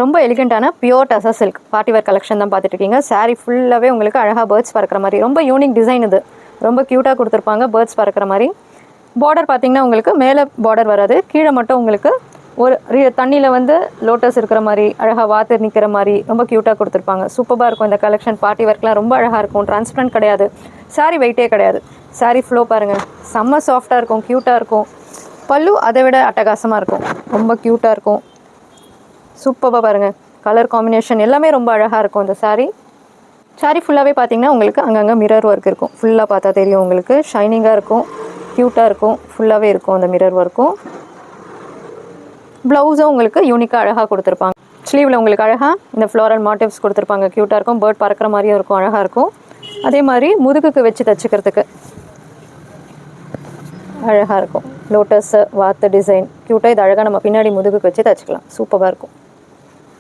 ரொம்ப எலிகென்ட்டான pure tussar silk party wear collection தான் பார்த்துட்டு இருக்கீங்க. saree ஃபுல்லாகவே உங்களுக்கு அழகாக பேர்ட்ஸ் பறக்கிற மாதிரி ரொம்ப யூனிக் டிசைன். இது ரொம்ப க்யூட்டாக கொடுத்துருப்பாங்க பேர்ட்ஸ் பறக்கிற மாதிரி. பார்டர் பார்த்தீங்கன்னா உங்களுக்கு மேலே பார்டர் வராது, கீழே மட்டும் உங்களுக்கு ஒரு தண்ணியில் வந்து லோட்டஸ் இருக்கிற மாதிரி அழகாக வாத்து நிற்கிற மாதிரி ரொம்ப க்யூட்டாக கொடுத்துருப்பாங்க. சூப்பராக இருக்கும் இந்த கலெக்ஷன். பார்ட்டி ஒர்க்லாம் ரொம்ப அழகாக இருக்கும். டிரான்ஸ்பரண்ட் கிடையாது, saree வெயிட்டே கிடையாது. saree ஃப்ளோ பாருங்கள், செம்ம சாஃப்டாக இருக்கும், க்யூட்டாக இருக்கும். பல்லு அதை விட அட்டகாசமாக இருக்கும், ரொம்ப க்யூட்டாக இருக்கும். சூப்பராக பாருங்கள், கலர் காம்பினேஷன் எல்லாமே ரொம்ப அழகாக இருக்கும். இந்த saree ஃபுல்லாகவே பார்த்தீங்கன்னா உங்களுக்கு அங்கங்கே மிரர் ஒர்க் இருக்கும். ஃபுல்லாக பார்த்தா தெரியும் உங்களுக்கு, ஷைனிங்காக இருக்கும், க்யூட்டாக இருக்கும், ஃபுல்லாகவே இருக்கும் அந்த மிரர் ஒர்க்கும். ப்ளவுஸும் உங்களுக்கு யூனிக்காக அழகாக கொடுத்துருப்பாங்க. ஸ்லீவில் உங்களுக்கு அழகாக இந்த ஃப்ளோரல் மாட்டிவ்ஸ் கொடுத்துருப்பாங்க, க்யூட்டாக இருக்கும். பேர்ட் பறக்கிற மாதிரியும் இருக்கும், அழகாக இருக்கும். அதே மாதிரி முதுகுக்கு வச்சு தச்சுக்கிறதுக்கு அழகாக இருக்கும். லோட்டஸு வாத்து டிசைன் க்யூட்டாக, இது அழகாக நம்ம பின்னாடி முதுகுக்கு வச்சு தச்சுக்கலாம். சூப்பராக இருக்கும்.